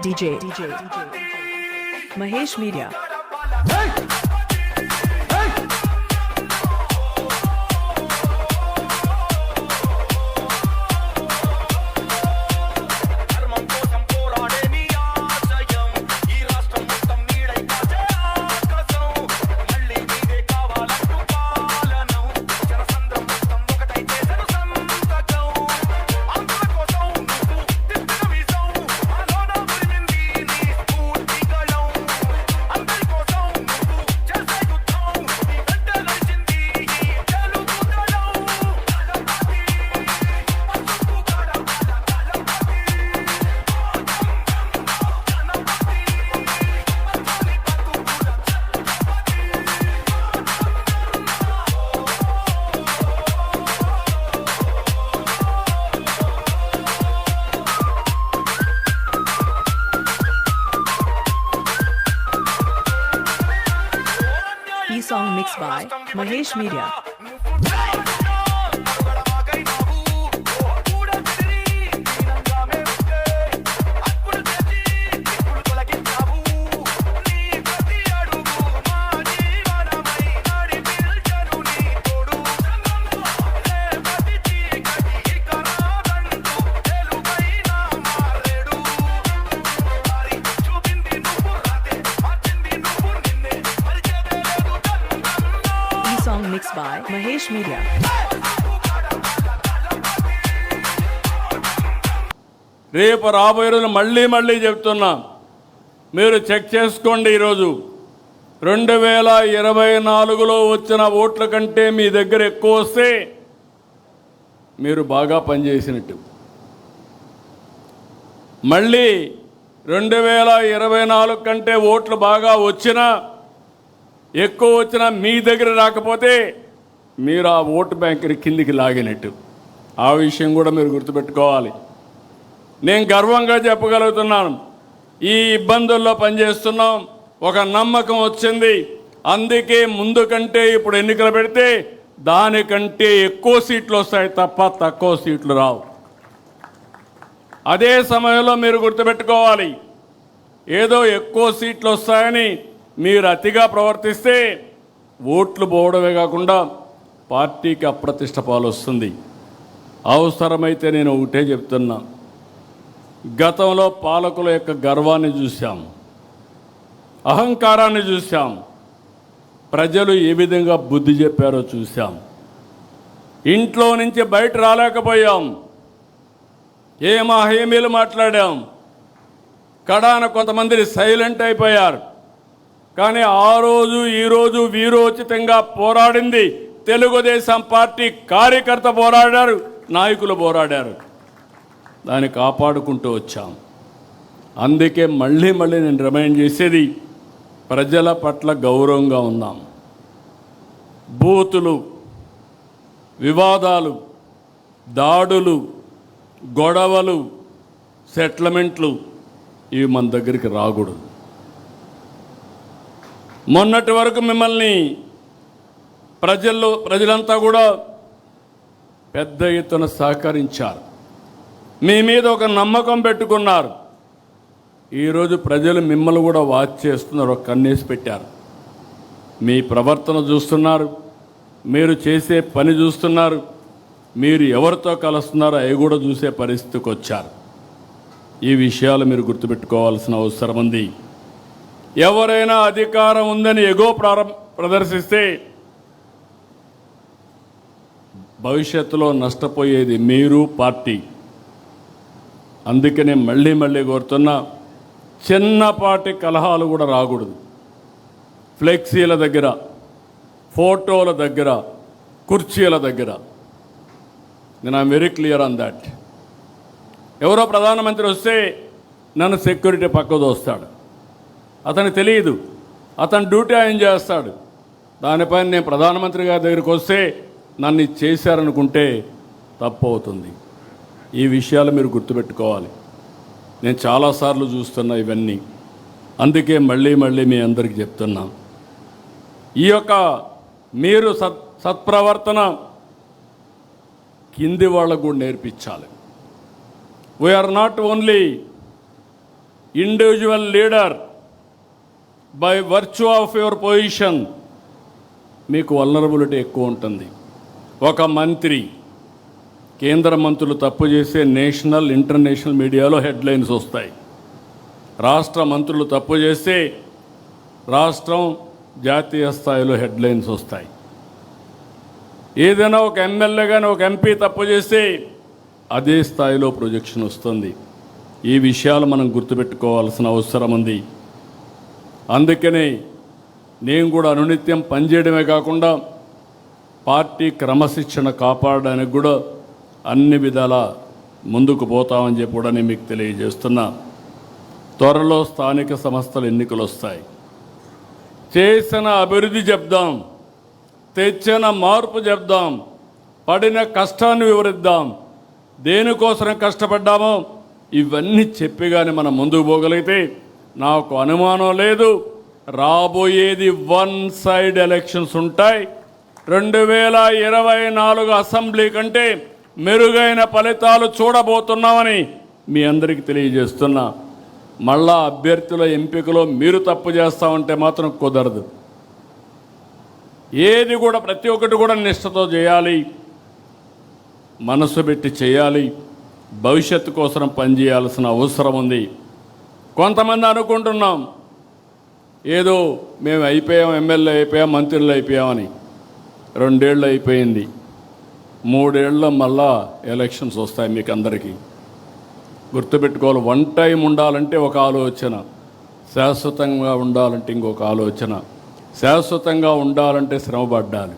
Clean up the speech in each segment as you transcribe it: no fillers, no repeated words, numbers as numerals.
DJ Mahesh Media. Song mixed by Mahesh Media. Song mixed by Mahesh Media. రేపు రాబోయే రోజులు మళ్ళీ చెప్తున్నా, మీరు చెక్ చేసుకోండి. ఈరోజు 2024లో వచ్చిన ఓట్ల కంటే మీ దగ్గర ఎక్కువ వస్తే మీరు బాగా పనిచేసినట్టు. మళ్ళీ 2024 కంటే ఓట్లు బాగా వచ్చినా ఎక్కువ వచ్చినా మీ దగ్గర రాకపోతే మీరు ఆ ఓటు బ్యాంకుని కిందికి లాగినట్టు. ఆ విషయం కూడా మీరు గుర్తుపెట్టుకోవాలి. నేను గర్వంగా చెప్పగలుగుతున్నాను, ఈ ఇబ్బందుల్లో పనిచేస్తున్నాం, ఒక నమ్మకం వచ్చింది. అందుకే ముందు కంటే ఇప్పుడు ఎన్నికలు పెడితే దానికంటే ఎక్కువ సీట్లు వస్తాయి తప్ప తక్కువ సీట్లు రావు. అదే సమయంలో మీరు గుర్తుపెట్టుకోవాలి, ఏదో ఎక్కువ సీట్లు వస్తాయని మీరు అతిగా ప్రవర్తిస్తే ఓట్లు పోవడమే కాకుండా పార్టీకి అప్రతిష్ట పాలొస్తుంది. అవసరమైతే నేను ఒకటే చెప్తున్నా, గతంలో పాలకుల యొక్క గర్వాన్ని చూశాం, అహంకారాన్ని చూశాం, ప్రజలు ఏ విధంగా బుద్ధి చెప్పారో చూశాం. ఇంట్లో నుంచి బయట రాలేకపోయాం, హామీలు మాట్లాడాం, కడాన కొంతమంది సైలెంట్ అయిపోయారు. కానీ ఆ రోజు ఈరోజు వీరోచితంగా పోరాడింది తెలుగుదేశం పార్టీ కార్యకర్త పోరాడారు, నాయకులు పోరాడారు. దాన్ని కాపాడుకుంటూ వచ్చాం. అందుకే మళ్ళీ నేను రిమైండ్ చేసేది, ప్రజల పట్ల గౌరవంగా ఉందాం. బూతులు, వివాదాలు, దాడులు, గొడవలు, సెటిల్మెంట్లు ఇవి మన దగ్గరికి రాకూడదు. మొన్నటి వరకు మిమ్మల్ని ప్రజలంతా కూడా పెద్ద ఎత్తున సహకరించారు, మీ మీద ఒక నమ్మకం పెట్టుకున్నారు. ఈరోజు ప్రజలు మిమ్మల్ని కూడా వాచ్ చేస్తున్నారు, ఒక కన్నేసి పెట్టారు. మీ ప్రవర్తన చూస్తున్నారు, మీరు చేసే పని చూస్తున్నారు, మీరు ఎవరితో కలుస్తున్నారో అవి కూడా చూసే పరిస్థితికి వచ్చారు. ఈ విషయాలు మీరు గుర్తుపెట్టుకోవాల్సిన అవసరం ఉంది. ఎవరైనా అధికారం ఉందని ఎగో ప్రదర్శిస్తే భవిష్యత్తులో నష్టపోయేది మీరు, పార్టీ. అందుకనే మళ్ళీ కోరుతున్నా, చిన్నపాటి కలహాలు కూడా రాకూడదు. ఫ్లెక్సీల దగ్గర, ఫోటోల దగ్గర, కుర్చీల దగ్గర. నేను I'm very clear on that. ఎవరో ప్రధానమంత్రి వస్తే నన్ను సెక్యూరిటీ పక్కకు వస్తాడు, అతనికి తెలియదు, అతను డ్యూటీ ఆయన చేస్తాడు. దానిపైన నేను ప్రధానమంత్రి గారి దగ్గరికి వస్తే నన్ను చేశారనుకుంటే తప్పు అవుతుంది. ఈ విషయాలు మీరు గుర్తుపెట్టుకోవాలి. నేను చాలాసార్లు చూస్తున్నా ఇవన్నీ. అందుకే మళ్ళీ మీ అందరికీ చెప్తున్నా, ఈ యొక్క మీరు సత్ప్రవర్తన కింది వాళ్ళకు కూడా నేర్పించాలి. We're not only individual leader by virtue of your position మీకు వల్నరబిలిటీ ఎక్కువ ఉంటుంది. ఒక మంత్రి, కేంద్ర మంత్రులు తప్పు చేసే నేషనల్ ఇంటర్నేషనల్ మీడియాలో హెడ్లైన్స్ వస్తాయి. రాష్ట్ర మంత్రులు తప్పు చేస్తే రాష్ట్రం జాతీయ స్థాయిలో హెడ్లైన్స్ వస్తాయి. ఏదైనా ఒక ఎమ్మెల్యే కానీ ఒక ఎంపీ తప్పు చేస్తే అదే స్థాయిలో ప్రొజెక్షన్ వస్తుంది. ఈ విషయాలు మనం గుర్తుపెట్టుకోవాల్సిన అవసరం ఉంది. అందుకనే నేను కూడా అనునిత్యం పనిచేయడమే కాకుండా పార్టీ క్రమశిక్షణ కాపాడడానికి కూడా అన్ని విధాల ముందుకు పోతామని చెప్పి కూడా నేను మీకు తెలియజేస్తున్నా. త్వరలో స్థానిక సంస్థల ఎన్నికలు వస్తాయి. చేసిన అభివృద్ధి చెప్దాం, తెచ్చిన మార్పు చెప్దాం, పడిన కష్టాన్ని వివరిద్దాం, దేనికోసం కష్టపడ్డామో ఇవన్నీ చెప్పి కానీ మనం ముందుకు పోగలిగితే నాకు అనుమానం లేదు, రాబోయేది వన్ సైడ్ ఎలక్షన్స్ ఉంటాయి. 2024 అసెంబ్లీ కంటే మెరుగైన ఫలితాలు చూడబోతున్నామని మీ అందరికీ తెలియజేస్తున్నా. మళ్ళా అభ్యర్థుల ఎంపికలో మీరు తప్పు చేస్తామంటే మాత్రం కుదరదు. ఏది కూడా ప్రతి ఒక్కటి కూడా నిష్ఠతో చేయాలి, మనసు పెట్టి చేయాలి, భవిష్యత్తు కోసం పనిచేయాల్సిన అవసరం ఉంది. కొంతమంది అనుకుంటున్నాం ఏదో మేము అయిపోయాం, ఎమ్మెల్యే అయిపోయాం, మంత్రులు అయిపోయామని. 2 ఏళ్ళు అయిపోయింది, 3 ఏళ్ళ మళ్ళా ఎలక్షన్స్ వస్తాయి. మీకు అందరికీ గుర్తుపెట్టుకోవాలి, వన్ టైం ఉండాలంటే ఒక ఆలోచన, శాశ్వతంగా ఉండాలంటే ఇంకొక ఆలోచన. శాశ్వతంగా ఉండాలంటే శ్రమపడ్డాలి.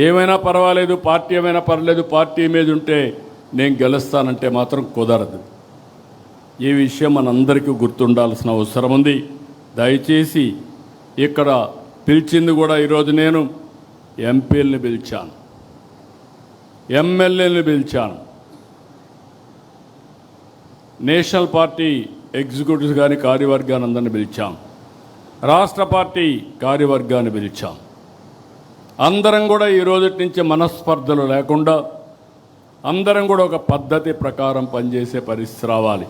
ఏమైనా పర్వాలేదు, పార్టీ ఏమైనా పర్లేదు, పార్టీ మీద ఉంటే నేను గెలుస్తానంటే మాత్రం కుదరదు. ఈ విషయం మనందరికీ గుర్తుండాల్సిన అవసరం ఉంది. దయచేసి ఇక్కడ పిలిచింది కూడా ఈరోజు నేను ఎంపీలని పిలిచాను, ఎమ్మెల్యేలను పిలిచాను, నేషనల్ పార్టీ ఎగ్జిక్యూటివ్స్ కానీ కార్యవర్గాన్ని అందరిని పిలిచాం, రాష్ట్ర పార్టీ కార్యవర్గాన్ని పిలిచాం. అందరం కూడా ఈ రోజు నుంచి మనస్పర్ధలు లేకుండా అందరం కూడా ఒక పద్ధతి ప్రకారం పనిచేసే పరిస్థితి రావాలి.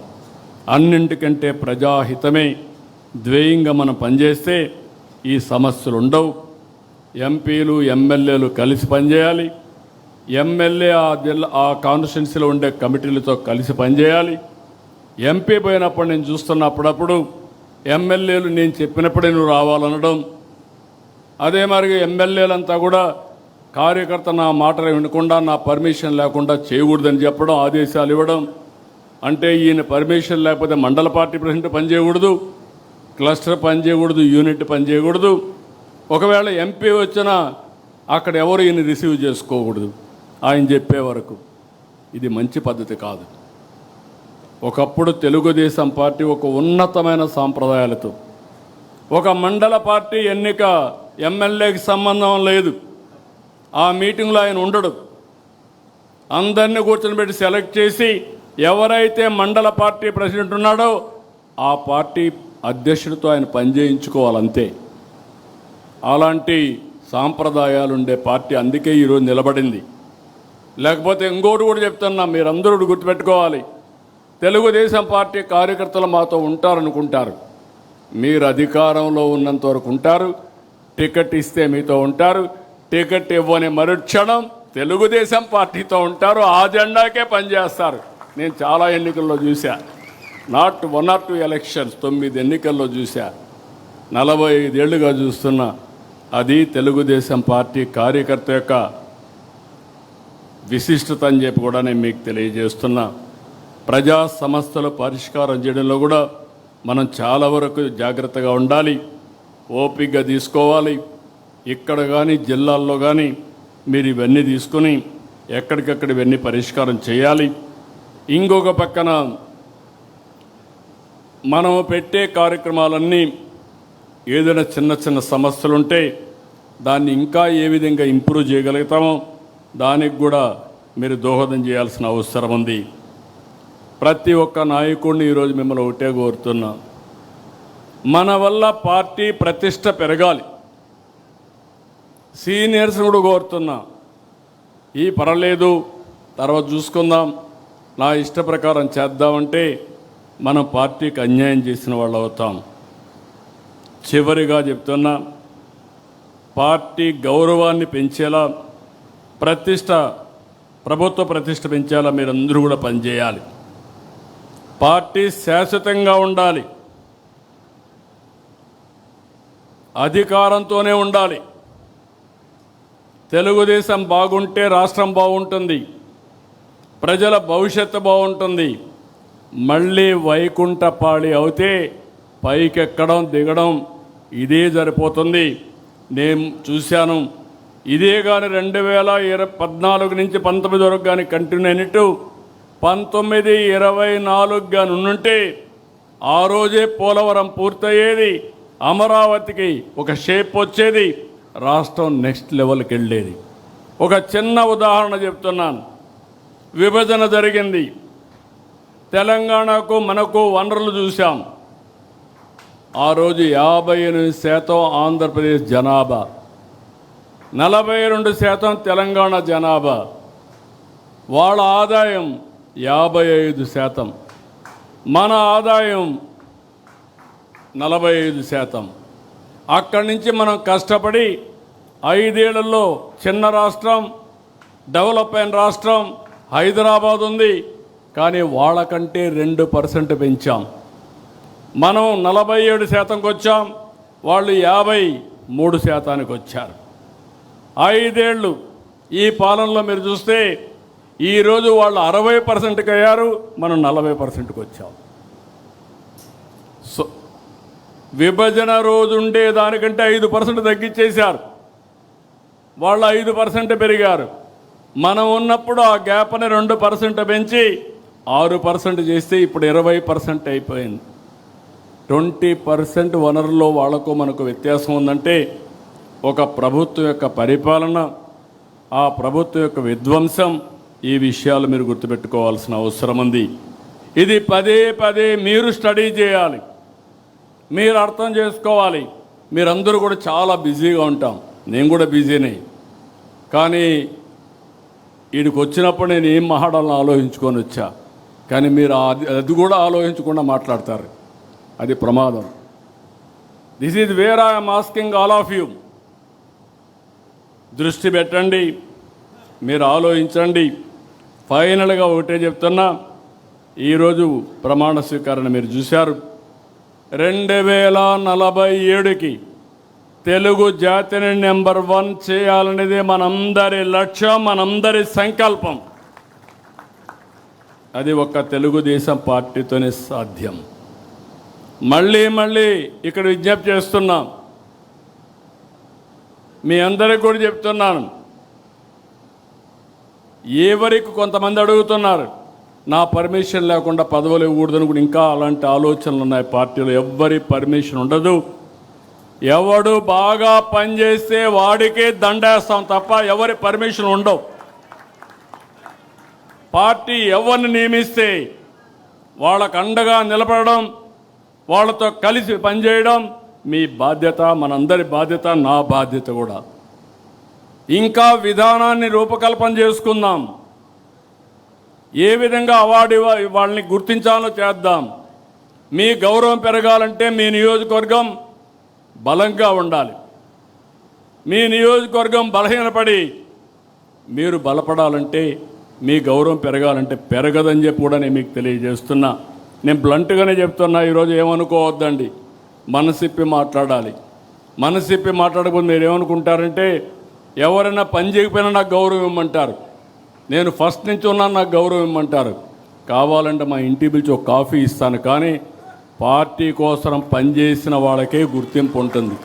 అన్నింటికంటే ప్రజాహితమే ద్వేయంగా మనం పనిచేస్తే ఈ సమస్యలు ఉండవు. ఎంపీలు ఎమ్మెల్యేలు కలిసి పనిచేయాలి. ఎమ్మెల్యే ఆ కాన్స్టిట్యున్సీలో ఉండే కమిటీలతో కలిసి పనిచేయాలి. ఎంపీ పోయినప్పుడు నేను చూస్తున్న అప్పుడప్పుడు ఎమ్మెల్యేలు నేను చెప్పినప్పుడే నువ్వు రావాలనడం, అదే మరి ఎమ్మెల్యేలంతా కూడా కార్యకర్త నా మాటలు వినకుండా నా పర్మిషన్ లేకుండా చేయకూడదని చెప్పడం, ఆదేశాలు ఇవ్వడం. అంటే ఈయన పర్మిషన్ లేకపోతే మండల పార్టీ ప్రెసిడెంట్ పనిచేయకూడదు, క్లస్టర్ పనిచేయకూడదు, యూనిట్ పనిచేయకూడదు. ఒకవేళ ఎంపీ వచ్చినా అక్కడ ఎవరు ఈయన రిసీవ్ చేసుకోకూడదు ఆయన చెప్పే వరకు. ఇది మంచి పద్ధతి కాదు. ఒకప్పుడు తెలుగుదేశం పార్టీ ఒక ఉన్నతమైన సాంప్రదాయాలతో, ఒక మండల పార్టీ ఎన్నిక ఎమ్మెల్యేకి సంబంధం లేదు, ఆ మీటింగ్లో ఆయన ఉండడు. అందరినీ కూర్చొని సెలెక్ట్ చేసి ఎవరైతే మండల పార్టీ ప్రెసిడెంట్ ఉన్నాడో ఆ పార్టీ అధ్యక్షుడితో ఆయన పనిచేయించుకోవాలంతే. అలాంటి సాంప్రదాయాలు ఉండే పార్టీ అందుకే ఈరోజు నిలబడింది. లేకపోతే ఇంకోటి కూడా చెప్తున్నా, మీరందరూ గుర్తుపెట్టుకోవాలి, తెలుగుదేశం పార్టీ కార్యకర్తలు మాతో ఉంటారనుకుంటారు. మీరు అధికారంలో ఉన్నంత వరకు ఉంటారు, టికెట్ ఇస్తే మీతో ఉంటారు, టికెట్ ఇవ్వని మరుక్షణం తెలుగుదేశం పార్టీతో ఉంటారు, ఆ జెండాకే పనిచేస్తారు. నేను చాలా ఎన్నికల్లో చూశా, నాట్ 1 or 2 ఎలక్షన్స్, 9 ఎన్నికల్లో చూశా, 45 ఏళ్ళుగా చూస్తున్నా. అది తెలుగుదేశం పార్టీ కార్యకర్త యొక్క విశిష్టత అని చెప్పి కూడా నేను మీకు తెలియజేస్తున్నా. ప్రజా సమస్యలు పరిష్కారం చేయడంలో కూడా మనం చాలా వరకు జాగ్రత్తగా ఉండాలి, ఓపికగా తీసుకోవాలి. ఇక్కడ కానీ జిల్లాల్లో కానీ మీరు ఇవన్నీ తీసుకుని ఎక్కడికక్కడ ఇవన్నీ పరిష్కారం చేయాలి. ఇంకొక పక్కన మనం పెట్టే కార్యక్రమాలన్నీ ఏదైనా చిన్న చిన్న సమస్యలుంటే దాన్ని ఇంకా ఏ విధంగా ఇంప్రూవ్ చేయగలుగుతామో దానికి కూడా మీరు దోహదం చేయాల్సిన అవసరం ఉంది. ప్రతి ఒక్క నాయకుడిని ఈరోజు మిమ్మల్ని ఒకటే కోరుతున్నా, మన వల్ల పార్టీ ప్రతిష్ట పెరగాలి. సీనియర్స్ కూడా కోరుతున్నా, ఈ పర్వాలేదు తర్వాత చూసుకుందాం, నా ఇష్ట ప్రకారం చేద్దామంటే మనం పార్టీకి అన్యాయం చేసిన వాళ్ళు అవుతాం. చివరిగా చెప్తున్నా, పార్టీ గౌరవాన్ని పెంచేలా, ప్రభుత్వ ప్రతిష్ట పెంచేలా మీరందరూ కూడా పనిచేయాలి. పార్టీ శాశ్వతంగా ఉండాలి, అధికారంతోనే ఉండాలి. తెలుగుదేశం బాగుంటే రాష్ట్రం బాగుంటుంది, ప్రజల భవిష్యత్తు బాగుంటుంది. మళ్ళీ వైకుంఠపాళి అవుతే పైకెక్కడం దిగడం ఇదే సరిపోతుంది. నేను చూశాను. ఇదే కానీ 2014 నుంచి 19 వరకు కానీ కంటిన్యూ అయినట్టు 19, 24 కానీ ఉండుంటే ఆ రోజే పోలవరం పూర్తయ్యేది, అమరావతికి ఒక షేప్ వచ్చేది, రాష్ట్రం నెక్స్ట్ లెవెల్కి వెళ్ళేది. ఒక చిన్న ఉదాహరణ చెప్తున్నాను. విభజన జరిగింది, తెలంగాణకు మనకు వనరులు చూసాం. ఆ రోజు 58% ఆంధ్రప్రదేశ్ జనాభా, 42% తెలంగాణ జనాభా. వాళ్ళ ఆదాయం 55%, మన ఆదాయం 45%. అక్కడి నుంచి మనం కష్టపడి 5 ఏళ్లలో చిన్న రాష్ట్రం, డెవలప్ అయిన రాష్ట్రం హైదరాబాద్ ఉంది, కానీ వాళ్ళకంటే 2% పెంచాం. మనం 47%కి వచ్చాం, వాళ్ళు 53%కి వచ్చారు. 5 ఏళ్ళు ఈ పాలనలో మీరు చూస్తే ఈరోజు వాళ్ళు 60%కి అయ్యారు, మనం 40%కి వచ్చాం. సో విభజన రోజు ఉండే దానికంటే 5% తగ్గించేశారు, వాళ్ళు 5% పెరిగారు. మనం ఉన్నప్పుడు ఆ గ్యాప్ని 2% పెంచి 6% చేస్తే ఇప్పుడు 20% అయిపోయింది. 20% వనరుల్లో వాళ్లకు మనకు వ్యత్యాసం ఉందంటే ఒక ప్రభుత్వం యొక్క పరిపాలన, ఆ ప్రభుత్వం యొక్క విధ్వంసం, ఈ విషయాలు మీరు గుర్తుపెట్టుకోవాల్సిన అవసరం ఉంది. ఇది పదే పదే మీరు స్టడీ చేయాలి, మీరు అర్థం చేసుకోవాలి. మీరందరూ కూడా చాలా బిజీగా ఉంటాం, నేను కూడా బిజీనే. కానీ వీడికి వచ్చినప్పుడు నేను ఏం మాట్లాడాలని ఆలోచించుకొని వచ్చా, కానీ మీరు అది కూడా ఆలోచించకుండా మాట్లాడతారు. అది ప్రమాదం. This is where I'm asking all of you. దృష్టి పెట్టండి, మీరు ఆలోచించండి. ఫైనల్గా ఒకటే చెప్తున్నా, ఈరోజు ప్రమాణ స్వీకరణ మీరు చూశారు. 2047కి తెలుగు జాతిని నెంబర్ 1 చేయాలనేది మనందరి లక్ష్యం, మనందరి సంకల్పం. అది ఒక్క తెలుగుదేశం పార్టీతోనే సాధ్యం. మళ్ళీ ఇక్కడ విజ్ఞప్తి చేస్తున్నాం, మీ అందరికీ కూడా చెప్తున్నాను. ఎవరికి కొంతమంది అడుగుతున్నారు, నా పర్మిషన్ లేకుండా పదవులు ఇవ్వకూడదని కూడా ఇంకా అలాంటి ఆలోచనలు ఉన్నాయి పార్టీలో. ఎవ్వరి పర్మిషన్ ఉండదు. ఎవడు బాగా పనిచేస్తే వాడికే దండేస్తాం తప్ప ఎవరి పర్మిషన్ ఉండవు. పార్టీ ఎవరిని నియమిస్తే వాళ్ళకు అండగా నిలబడడం, వాళ్ళతో కలిసి పనిచేయడం మీ బాధ్యత, మనందరి బాధ్యత, నా బాధ్యత కూడా. ఇంకా విధానాన్ని రూపకల్పన చేసుకుందాం. ఏ విధంగా అవార్డు వాళ్ళని గుర్తించాలో చేద్దాం. మీ గౌరవం పెరగాలంటే మీ నియోజకవర్గం బలంగా ఉండాలి. మీ నియోజకవర్గం బలహీనపడి మీరు బలపడాలంటే, మీ గౌరవం పెరగాలంటే పెరగదని చెప్పి కూడా నేను మీకు తెలియజేస్తున్నా. నేను బ్లంట్గానే చెప్తున్నా. ఈరోజు ఏమనుకోవద్దండి, మనసిప్పి మాట్లాడాలి. మనసిప్పి మాట్లాడకపోతే మీరు ఏమనుకుంటారంటే, ఎవరైనా పని చేయకపోయినా నాకు గౌరవం ఇవ్వమంటారు, నేను ఫస్ట్ నుంచి ఉన్నాను నాకు గౌరవం ఇవ్వమంటారు. కావాలంటే మా ఇంటి పిలిచి ఒక కాఫీ ఇస్తాను, కానీ పార్టీ కోసం పనిచేసిన వాళ్ళకే గుర్తింపు ఉంటుంది.